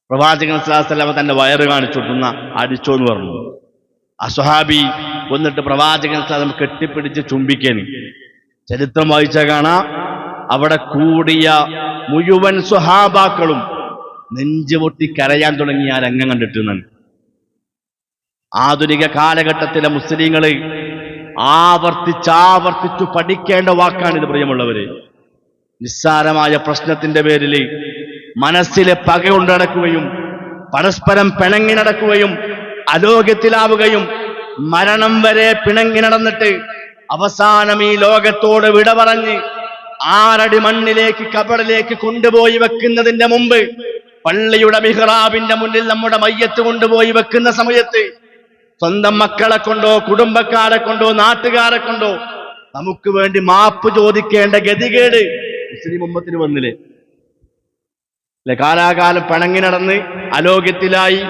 [SPEAKER 1] പ്രവാചകൻ സ്വല്ലല്ലാഹു അലൈഹി വസല്ലമ തന്റെ വയറ് കാണിച്ചു കൊടുത്തുന്ന അടിച്ചോ എന്ന് പറഞ്ഞു. ആ സ്വഹാബി വന്നിട്ട് പ്രവാചകൻ സ്വല്ലല്ലാഹു അലൈഹി വസല്ലമ കെട്ടിപ്പിടിച്ച് ചുംബിക്കാൻ. ചരിത്രം വായിച്ചാൽ കാണാം, അവിടെ കൂടിയ മുഴുവൻ സ്വഹാബാക്കളും നെഞ്ചുപൊട്ടി കരയാൻ തുടങ്ങിയ ആ രംഗം കണ്ടിട്ടുണ്ടെന്ന്. ആധുനിക കാലഘട്ടത്തിലെ മുസ്ലിങ്ങള് ആവർത്തിച്ചു പഠിക്കേണ്ട വാക്കാണിത്. പ്രിയമുള്ളവര്, നിസ്സാരമായ പ്രശ്നത്തിന്റെ പേരിൽ മനസ്സിലെ പകയുണ്ട് നടക്കുകയും പരസ്പരം പിണങ്ങി നടക്കുകയും അലോക്യത്തിലാവുകയും മരണം വരെ പിണങ്ങി നടന്നിട്ട് അവസാനം ഈ ലോകത്തോട് വിട പറഞ്ഞ് 6 അടി മണ്ണിലേക്ക് കബറിലേക്ക് കൊണ്ടുപോയി വെക്കുന്നതിന്റെ മുമ്പ് പള്ളിയുടെ മിഹ്റാബിന്റെ മുന്നിൽ നമ്മുടെ മയ്യത്ത് കൊണ്ടുപോയി വെക്കുന്ന സമയത്ത് സ്വന്തം മക്കളെ കൊണ്ടോ കുടുംബക്കാരെ കൊണ്ടോ നാട്ടുകാരെ കൊണ്ടോ നമുക്ക് വേണ്ടി മാപ്പ് ചോദിക്കേണ്ട ഗതികേട് മുസ്ലിം ഉമ്മത്തിന് വന്നില്ലേ? കാലാകാലം പിണങ്ങി നടന്ന് അലോക്യത്തിലായി,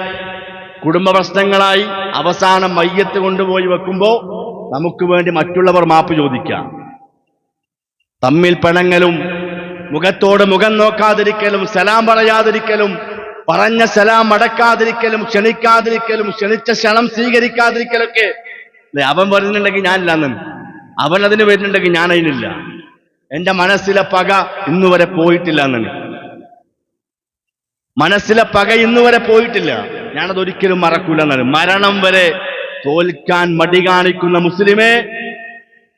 [SPEAKER 1] കുടുംബ പ്രശ്നങ്ങളായി, അവസാനം മയ്യത്ത് കൊണ്ടുപോയി വെക്കുമ്പോ നമുക്ക് വേണ്ടി മറ്റുള്ളവർ മാപ്പ് ചോദിക്കാം. തമ്മിൽ പിണങ്ങലും മുഖത്തോട് മുഖം നോക്കാതിരിക്കലും സലാം പറയാതിരിക്കലും പറഞ്ഞ സലാം അടക്കാതിരിക്കലും ക്ഷണിക്കാതിരിക്കലും ക്ഷണിച്ച ക്ഷണം സ്വീകരിക്കാതിരിക്കലൊക്കെ അവൻ വരുന്നുണ്ടെങ്കിൽ ഞാനില്ലാന്ന്, അവൻ അതിന് വരുന്നുണ്ടെങ്കിൽ ഞാൻ അതിനില്ല. എന്റെ മനസ്സിലെ പക ഇന്നുവരെ പോയിട്ടില്ല എന്നാണ്. മനസ്സിലെ പക ഇന്നുവരെ പോയിട്ടില്ല, ഞാനതൊരിക്കലും മറക്കൂല എന്നാണ്. മരണം വരെ തോൽക്കാൻ മടി കാണിക്കുന്ന മുസ്ലിമേ,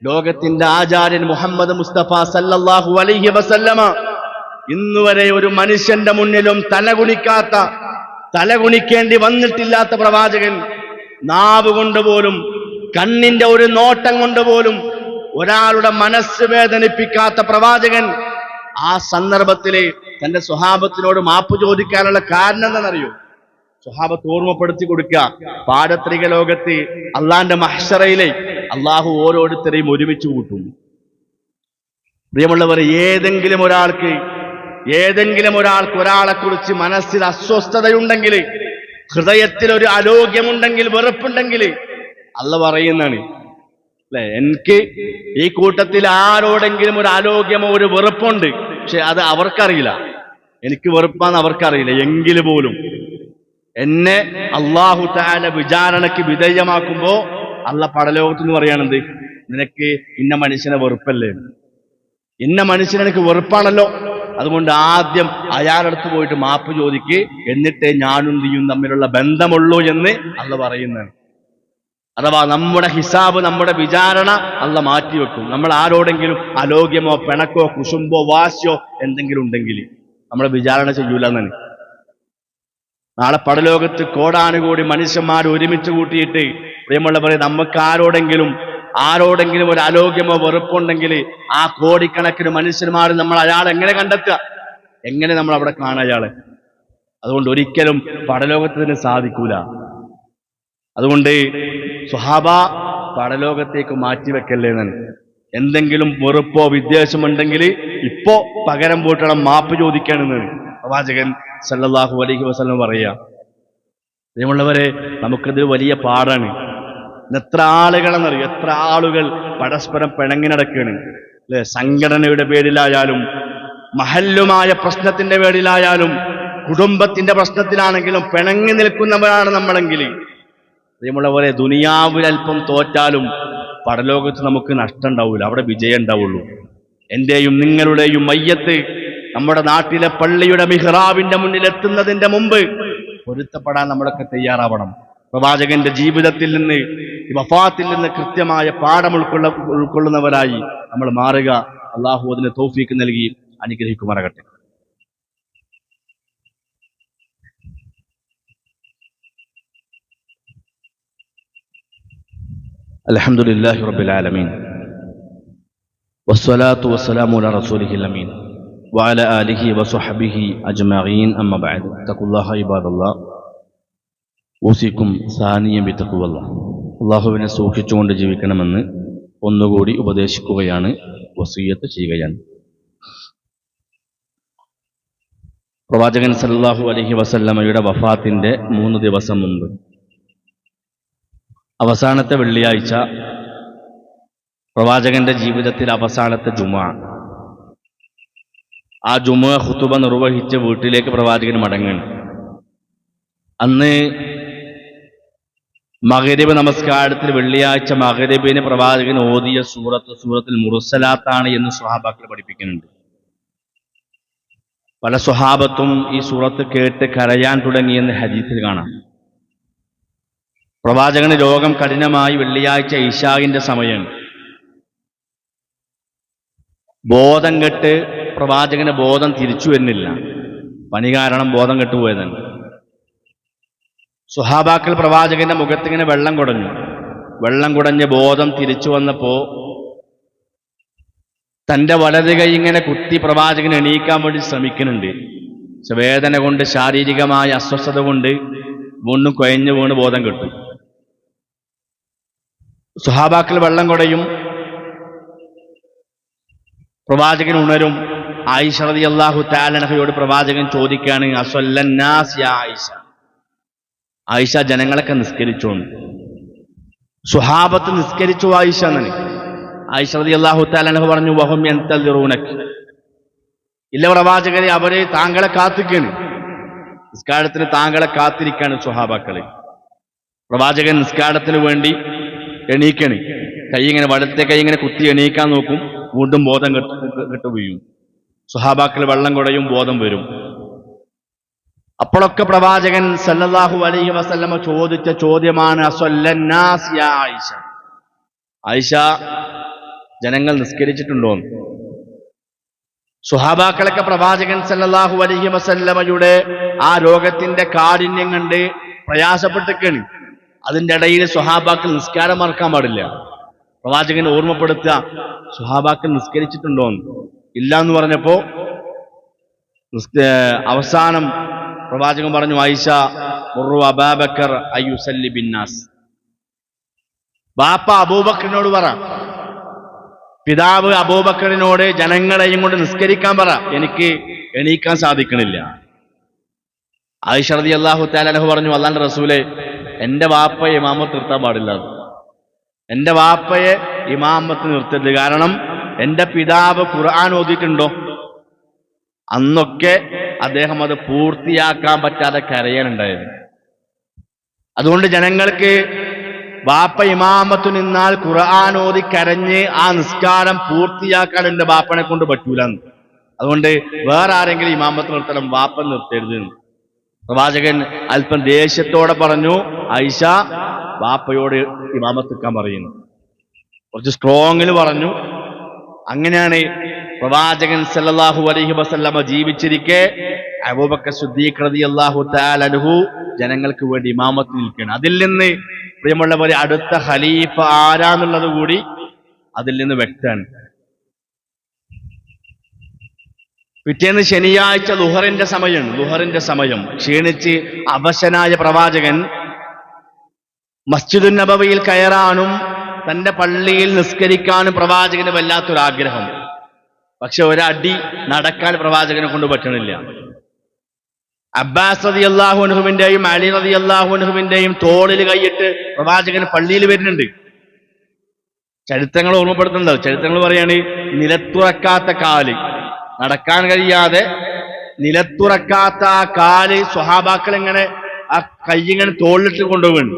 [SPEAKER 1] ലോകത്തിന്റെ ആചാര്യൻ മുഹമ്മദ് മുസ്തഫ സല്ലല്ലാഹു അലൈഹി വസല്ലമ ഇന്നുവരെ ഒരു മനുഷ്യന്റെ മുന്നിലും തലകുണിക്കേണ്ടി വന്നിട്ടില്ലാത്ത പ്രവാചകൻ, നാവ് കൊണ്ടുപോലും കണ്ണിന്റെ ഒരു നോട്ടം കൊണ്ടുപോലും ഒരാളുടെ മനസ്സ് വേദനിപ്പിക്കാത്ത പ്രവാചകൻ, ആ സന്ദർഭത്തില് തന്റെ സ്വഹാബത്തിനോട് മാപ്പ് ചോദിക്കാനുള്ള കാരണം എന്താണെന്നറിയോ? സ്വഹാബത്ത് ഓർമ്മപ്പെടുത്തി കൊടുക്കുക, പാരത്രിക ലോകത്ത് അള്ളാന്റെ മഹ്ശറയിലെ അള്ളാഹു ഓരോരുത്തരെയും ഒരുമിച്ച് കൂട്ടും. പ്രിയമുള്ളവർ, ഏതെങ്കിലും ഒരാൾക്ക് ഒരാളെ കുറിച്ച് മനസ്സിൽ അസ്വസ്ഥതയുണ്ടെങ്കിൽ, ഹൃദയത്തിൽ ഒരു ആരോഗ്യമുണ്ടെങ്കിൽ, വെറുപ്പുണ്ടെങ്കിൽ, അള്ള പറയുന്നതാണ് അല്ലെ, എനിക്ക് ഈ കൂട്ടത്തിൽ ആരോടെങ്കിലും ഒരു ആരോഗ്യമോ ഒരു വെറുപ്പുണ്ട്, പക്ഷെ അത് അവർക്കറിയില്ല, എനിക്ക് വെറുപ്പാന്ന് അവർക്കറിയില്ല, എങ്കിൽ പോലും എന്നെ അള്ളാഹു തആല വിചാരണയ്ക്ക് വിധേയമാക്കുമ്പോ അള്ള പടലോകത്ത് എന്ന് പറയാണെന്ത്, നിനക്ക് ഇന്ന മനുഷ്യനെ വെറുപ്പല്ലേ, ഇന്ന മനുഷ്യനെ എനിക്ക് വെറുപ്പാണല്ലോ, അതുകൊണ്ട് ആദ്യം അയാളടുത്ത് പോയിട്ട് മാപ്പ് ചോദിക്ക്, എന്നിട്ടേ ഞാനും നീയും തമ്മിലുള്ള ബന്ധമുള്ളൂ എന്ന് അള്ള പറയുന്നതാണ്. അഥവാ നമ്മുടെ ഹിസാബ്, നമ്മുടെ വിചാരണ അള്ള മാറ്റിവെക്കും. നമ്മൾ ആരോടെങ്കിലും ആരോഗ്യമോ പിണക്കോ കുശുമ്പോ വാശിയോ എന്തെങ്കിലും ഉണ്ടെങ്കിൽ നമ്മളെ വിചാരണ ചെയ്യൂല എന്നാണ്. നാളെ പടലോകത്ത് കോടാനുകൂടി മനുഷ്യന്മാർ ഒരുമിച്ച് കൂട്ടിയിട്ട് പ്രിയമുള്ളവരെ, നമുക്ക് ആരോടെങ്കിലും ഒരു ആരോഗ്യമോ വെറുപ്പുണ്ടെങ്കിൽ ആ കോടിക്കണക്കിന് മനുഷ്യന്മാർ നമ്മൾ അയാളെ എങ്ങനെ കണ്ടെത്തുക, എങ്ങനെ നമ്മൾ അവിടെ കാണുക അയാളെ? അതുകൊണ്ട് ഒരിക്കലും പടലോകത്തിന് സാധിക്കൂല. അതുകൊണ്ട് സ്വഹാബ പടലോകത്തേക്ക് മാറ്റിവെക്കല്ലേ എന്നാണ്. എന്തെങ്കിലും വെറുപ്പോ വിദ്വേഷമുണ്ടെങ്കിൽ ഇപ്പോ പകരം പൂട്ടണം, മാപ്പ് ചോദിക്കണമെന്ന് പ്രവാചകൻ സല്ലല്ലാഹു അലൈഹി വസല്ലം പറയുക. പ്രിയമുള്ളവരെ, നമുക്കത് വലിയ പാടാണ്. എത്ര ആളുകളെന്നറിയും, എത്ര ആളുകൾ പരസ്പരം പിണങ്ങി നടക്കുകയാണ് അല്ലെ? സംഘടനയുടെ പേരിലായാലും, മഹല്ലുമായ പ്രശ്നത്തിന്റെ പേരിലായാലും, കുടുംബത്തിന്റെ പ്രശ്നത്തിലാണെങ്കിലും പിണങ്ങി നിൽക്കുന്നവരാണ് നമ്മളെങ്കിൽ, പ്രിയമുള്ളവരെ, ദുനിയാവിൽ അല്പം തോറ്റാലും പരലോകത്ത് നമുക്ക് നഷ്ടം ഉണ്ടാവില്ല, അവിടെ വിജയം ഉണ്ടാവുള്ളൂ. എന്റെയും നിങ്ങളുടെയും മയ്യത്ത് നമ്മുടെ നാട്ടിലെ പള്ളിയുടെ മിഹ്റാബിന്റെ മുന്നിൽ എത്തുന്നതിന്റെ മുമ്പ് പൊരുത്തപ്പെടാൻ നമ്മളൊക്കെ തയ്യാറാവണം. പ്രവാചകന്റെ ജീവിതത്തിൽ നിന്ന്, വഫാത്തിൽ നിന്ന് കൃത്യമായ പാഠം ഉൾക്കൊള്ളുന്നവരായി നമ്മൾ മാറുക. അള്ളാഹു അതിന് തൗഫീക്ക് നൽകി അനുഗ്രഹിക്കുമാറാകട്ടെ. അൽഹംദുലില്ലാഹി റബ്ബിൽ ആലമീൻ വസ്സലാത്തു വസ്സലാമു അലാ റസൂലിഹിൽ അമീൻ വഅലാ ആലിഹി വസ്വഹ്ബിഹി അജ്മഈൻ അമ്മാ ബഅദ്. തഖുല്ലാഹ ഇബാദല്ലാഹ് ഊസിക്കും സാനിയം ബിത്തഖ്വല്ലാഹ്. അല്ലാഹുവിനെ സൂക്ഷിച്ചുകൊണ്ട് ജീവിക്കണമെന്ന് ഒന്നുകൂടി ഉപദേശിക്കുകയാണ്, വസിയ്യത്ത് ചെയ്യുകയാണ്. പ്രവാചകൻ സല്ലല്ലാഹു അലൈഹി വസല്ലമയുടെ വഫാത്തിന്റെ 3 ദിവസം മുമ്പ്, അവസാനത്തെ വെള്ളിയാഴ്ച, പ്രവാചകന്റെ ജീവിതത്തിൽ അവസാനത്തെ ജുമുഅ, ആ ജുമുഅ ഖുതുബ നിർവഹിച്ച് വീട്ടിലേക്ക് പ്രവാചകൻ മടങ്ങുകയാണ്. അന്ന് മഗ്രിബ് നമസ്കാരത്തിൽ വെള്ളിയാഴ്ച മഗ്രിബിന് പ്രവാചകൻ ഓതിയ സൂറത്തുൽ മുർസലാത്താണ് എന്ന് സ്വഹാബാക്കൾ പഠിപ്പിക്കുന്നുണ്ട്. പല സ്വഹാബത്തും ഈ സൂറത്ത് കേട്ട് കരയാൻ തുടങ്ങിയെന്ന് ഹദീസിൽ കാണാം. പ്രവാചകന് രോഗം കഠിനമായി വെള്ളിയാഴ്ച ഇശാഇന്റെ സമയം. ബോധം കെട്ട് പ്രവാചകന് ബോധം തിരിച്ചു വരുന്നില്ല. പനി കാരണം ബോധം കെട്ടുപോയതാണ്. സ്വഹാബാക്കൾ പ്രവാചകന്റെ മുഖത്തിങ്ങനെ വെള്ളം കുടഞ്ഞു. വെള്ളം കുടഞ്ഞ് ബോധം തിരിച്ചു വന്നപ്പോ തന്റെ വലത് കൈ ഇങ്ങനെ കുത്തി പ്രവാചകൻ എണീക്കാൻ വേണ്ടി ശ്രമിക്കുന്നുണ്ട്. വേദന കൊണ്ട്, ശാരീരികമായ അസ്വസ്ഥത കൊണ്ട് വീണ്ടും കുഴഞ്ഞു വീണ് ബോധം കെട്ടു. സ്വഹാബാക്കൾ വെള്ളം കുടയും, പ്രവാചകൻ ഉണരും. ആയിഷ റളിയല്ലാഹു തആല അൻഹയോട് പ്രവാചകൻ ചോദിക്കുകയാണ്, അസ്വല്ലന്നാസ് യാ ആയിഷ, ആയിഷ ജനങ്ങളൊക്കെ നിസ്കരിച്ചോ? സ്വഹാബത്ത് നിസ്കരിച്ചു ആയിഷ എന്നാണ്. ആയിഷ റളിയല്ലാഹു തആല അൻഹ പറഞ്ഞു, വഹും യൻതളിറൂനക, ഇല്ല പ്രവാചകരെ, അവര് താങ്കളെ കാത്തിരിക്കാണ്, നിസ്കാരത്തിന് താങ്കളെ കാത്തിരിക്കാണ് സ്വഹാബാക്കള്. പ്രവാചകൻ നിസ്കാരത്തിന് വേണ്ടി എണീക്കണ്. കൈ ഇങ്ങനെ വലത്തെ കൈ ഇങ്ങനെ കുത്തി എണീക്കാൻ നോക്കും, വീണ്ടും ബോധം കെട്ടു വീഴും. സ്വഹാബാക്കൾ വെള്ളം കുടയും, ബോധം വരും. അപ്പോഴൊക്കെ പ്രവാചകൻ സല്ലല്ലാഹു അലൈഹി വസല്ലമ ചോദിച്ച ചോദ്യമാണ്, അസ്വല്ലന്നാസ് യാ ആയിഷ, ആയിഷ ജനങ്ങൾ നിസ്കരിച്ചിട്ടുണ്ടോ? സ്വഹാബാക്കളൊക്കെ പ്രവാചകൻ സല്ലല്ലാഹു അലൈഹി വസല്ലമയുടെ ആ രോഗത്തിന്റെ കാഠിന്യം കണ്ട് പ്രയാസപ്പെട്ടിരിക്കുകയാണ്. അതിന്റെ ഇടയിൽ സ്വഹാബാക്കൾ നിസ്കാരം മറക്കാൻ പാടില്ല. പ്രവാചകൻ ഓർമ്മപ്പെടുത്തുക, സ്വഹാബാക്കൾ നിസ്കരിച്ചിട്ടുണ്ടോന്ന്. ഇല്ല എന്ന് പറഞ്ഞപ്പോ അവസാനം പ്രവാചകൻ പറഞ്ഞു, ആയിഷ മുറു അബൂബക്കർ അയ്യുസല്ലി ബിന്നാസ്, ബാപ്പ അബൂബക്കറിനോട് പറ, പിതാവ് അബൂബക്കറിനോട് ജനങ്ങളെയും കൊണ്ട് നിസ്കരിക്കാൻ പറ, എനിക്ക് എണീക്കാൻ സാധിക്കണില്ല. ആയിഷ റളിയല്ലാഹു തആല അൻഹ പറഞ്ഞു, അല്ലാഹുവിന്റെ റസൂലേ, എന്റെ വാപ്പയെ ഇമാമത്ത് നിർത്താൻ പാടില്ല, എന്റെ വാപ്പയെ ഇമാമത്ത് നിർത്തരുത്. കാരണം എന്റെ പിതാവ് ഖുർആൻ ഓതിയിട്ടുണ്ടോ? അന്നൊക്കെ അദ്ദേഹം അത് പൂർത്തിയാക്കാൻ പറ്റാതെ കരയാനുണ്ടായത്. അതുകൊണ്ട് ജനങ്ങൾക്ക് വാപ്പ ഇമാമത്ത് നിന്നാൽ ഖുർആൻ ഓതി കരഞ്ഞ് ആ നിസ്കാരം പൂർത്തിയാക്കാൻ എന്റെ വാപ്പനെ കൊണ്ട് പറ്റൂലെന്ന്. അതുകൊണ്ട് വേറെ ആരെങ്കിലും ഇമാമത്ത് നിർത്തണം, വാപ്പ നിർത്തരുത്. പ്രവാചകൻ അല്പം ദേഷ്യത്തോടെ പറഞ്ഞു, ആയിഷ വാപ്പയോട് ഇമാമത്ത് നിൽക്കാൻ പറയുന്നു. കുറച്ച് സ്ട്രോങ്ങിൽ പറഞ്ഞു. അങ്ങനെയാണ് പ്രവാചകൻ സല്ലല്ലാഹു അലൈഹി വസല്ലമ ജീവിച്ചിരിക്കെ അബൂബക്കർ സിദ്ദീഖ് റളിയല്ലാഹു തആല അൻഹു ജനങ്ങൾക്ക് വേണ്ടി ഇമാമത്ത് നിൽക്കുകയാണ്. അതിൽ നിന്ന് പ്രിയമുള്ളവരെ, അടുത്ത ഖലീഫ ആരാന്നുള്ളത് കൂടി അതിൽ നിന്ന് വ്യക്തമാണ്. പിറ്റേന്ന് ശനിയാഴ്ച ലുഹറിന്റെ സമയം ക്ഷീണിച്ച് അവശനായ പ്രവാചകൻ മസ്ജിദുൻ നബവിയിൽ കയറാനും തന്റെ പള്ളിയിൽ നിസ്കരിക്കാനും പ്രവാചകന് വല്ലാത്തൊരാഗ്രഹം. പക്ഷെ ഒരടി നടക്കാൻ പ്രവാചകനെ കൊണ്ട് പറ്റണില്ല. അബ്ബാസ് റളിയല്ലാഹു അൻഹുവിന്റെയും അലി റളിയല്ലാഹു അൻഹുവിന്റെയും തോളിൽ കൈയിട്ട് പ്രവാചകൻ പള്ളിയിൽ വരുന്നുണ്ട്. ചരിത്രങ്ങൾ ഓർമ്മപ്പെടുത്തുന്നുണ്ട്. ചരിത്രങ്ങൾ പറയാണ്, നിലത്തുറക്കാത്ത കാല്, നടക്കാൻ കഴിയാതെ നിലത്തുറക്കാത്ത ആ കാല് സ്വഹാബാക്കൾ ഇങ്ങനെ ആ കൈ ഇങ്ങനെ തോളിലിട്ട് കൊണ്ടുപോകുന്നു.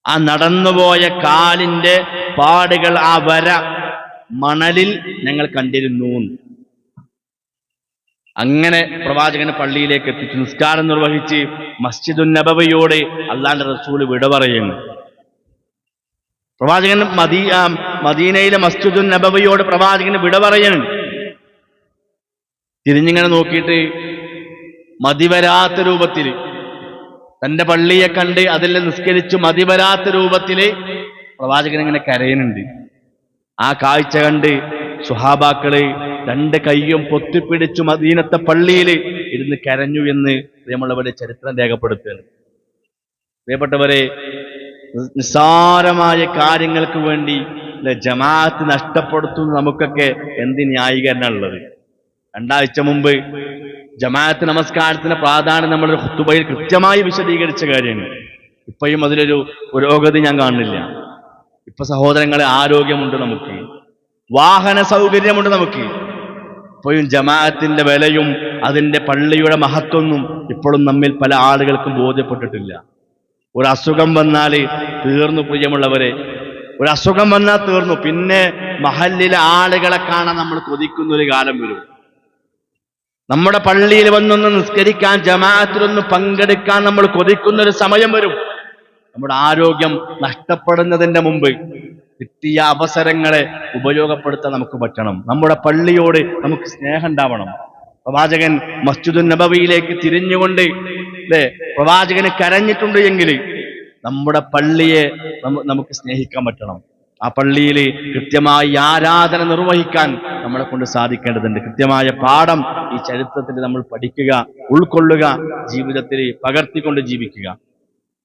[SPEAKER 1] ആ നടന്നുപോയ കാലിന്റെ പാടുകൾ, ആ വര മണലിൽ ഞങ്ങൾ കണ്ടിരുന്നു. അങ്ങനെ പ്രവാചകൻ പള്ളിയിലേക്ക് എത്തിച്ചു. നിസ്കാരം നിർവഹിച്ച് മസ്ജിദുൻ നബവിയോട് അള്ളാന്റെ റസൂല് വിട പറയുന്നു. പ്രവാചകൻ മദീനയിലെ മസ്ജിദുൻ നബവിയോട് പ്രവാചകന് വിട പറയുന്നുണ്ട്. തിരിഞ്ഞിങ്ങനെ നോക്കിയിട്ട് മതിവരാത്ത രൂപത്തിൽ തന്റെ പള്ളിയെ കണ്ട് അതിൽ നിസ്കരിച്ച് മതിവരാത്ത രൂപത്തിൽ പ്രവാചകൻ ഇങ്ങനെ കരയുന്നുണ്ട്. ആ കാഴ്ച കണ്ട് സുഹാബാക്കള് രണ്ട് കൈയും പൊത്തിപ്പിടിച്ചു മദീനത്തെ പള്ളിയിൽ ഇരുന്ന് കരഞ്ഞു എന്ന് നമ്മളവിടെ ചരിത്രം രേഖപ്പെടുത്തുകയാണ്. പ്രിയപ്പെട്ടവരെ, നിസ്സാരമായ കാര്യങ്ങൾക്ക് വേണ്ടി ജമാഅത്ത് നഷ്ടപ്പെടുത്തുന്ന നമുക്കൊക്കെ എന്ത് ന്യായീകരണം ഉള്ളത്? 2 ആഴ്ച മുമ്പ് ജമാഅത്ത് നമസ്കാരത്തിന്റെ പ്രാധാന്യം നമ്മളൊരു ഖുതുബയിൽ കൃത്യമായി വിശദീകരിച്ച കാര്യമാണ്. ഇപ്പോഴും അതിലൊരു പുരോഗതി ഞാൻ കാണുന്നില്ല. ഇപ്പൊ സഹോദരങ്ങളെ, ആരോഗ്യമുണ്ട്, നമുക്ക് വാഹന സൗകര്യമുണ്ട്, നമുക്ക് ഇപ്പോഴും ജമാഅത്തിന്റെ വിലയും അതിന്റെ പള്ളിയുടെ മഹത്വമൊന്നും ഇപ്പോഴും നമ്മിൽ പല ആളുകൾക്കും ബോധ്യപ്പെട്ടിട്ടില്ല. ഒരു അസുഖം വന്നാൽ തീർന്നു. പ്രിയമുള്ളവരെ, ഒരു അസുഖം വന്നാൽ തീർന്നു. പിന്നെ മഹല്ലിലെ ആളുകളെ കാണാൻ നമ്മൾ കൊതിക്കുന്നൊരു കാലം വരും. നമ്മുടെ പള്ളിയിൽ വന്നൊന്ന് നിസ്കരിക്കാൻ, ജമാഅത്തിലൊന്ന് പങ്കെടുക്കാൻ നമ്മൾ കൊതിക്കുന്നൊരു സമയം വരും. നമ്മുടെ ആരോഗ്യം നഷ്ടപ്പെടുന്നതിന്റെ മുമ്പ് കിട്ടിയ അവസരങ്ങളെ ഉപയോഗപ്പെടുത്താൻ നമുക്ക് പറ്റണം. നമ്മുടെ പള്ളിയോട് നമുക്ക് സ്നേഹം ഉണ്ടാവണം. പ്രവാചകൻ മസ്ജിദുൻ നബവിയിലേക്ക് തിരിഞ്ഞുകൊണ്ട് പ്രവാചകന് കരഞ്ഞിട്ടുണ്ട് എങ്കിൽ നമ്മുടെ പള്ളിയെ നമുക്ക് സ്നേഹിക്കാൻ പറ്റണം. ആ പള്ളിയിൽ കൃത്യമായി ആരാധന നിർവഹിക്കാൻ നമ്മളെ കൊണ്ട് സാധിക്കേണ്ടതുണ്ട്. കൃത്യമായ പാഠം ഈ ചരിത്രത്തിൽ നമ്മൾ പഠിക്കുക, ഉൾക്കൊള്ളുക, ജീവിതത്തിൽ പകർത്തിക്കൊണ്ട് ജീവിക്കുക.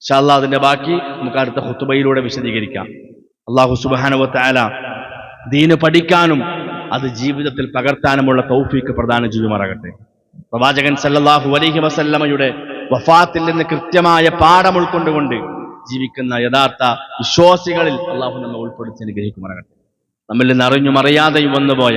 [SPEAKER 1] ഇൻഷാ അല്ലാഹ് അതിന്റെ ബാക്കി നമുക്ക് അടുത്ത ഖുതുബയിലൂടെ വിശദീകരിക്കാം. അല്ലാഹു സുബ്ഹാനഹു വ തആല ദീന് പഠിക്കാനും അത് ജീവിതത്തിൽ പകർത്താനുമുള്ള തൗഫീഖ് പ്രദാനം ചെയ്യുമാറാകട്ടെ. പ്രവാചകൻ സല്ലല്ലാഹു അലൈഹി വസല്ലമയുടെ വഫാത്തിൽ നിന്ന് കൃത്യമായ പാഠം ഉൾക്കൊണ്ടുകൊണ്ട് ജീവിക്കുന്ന യഥാർത്ഥ വിശ്വാസികളിൽ അല്ലാഹു നമ്മെ ഉൾപ്പെടുത്തി അനുഗ്രഹിക്കുമാറാകട്ടെ. നമ്മിൽ നിന്ന് അറിഞ്ഞും അറിയാതെയും വന്നുപോയ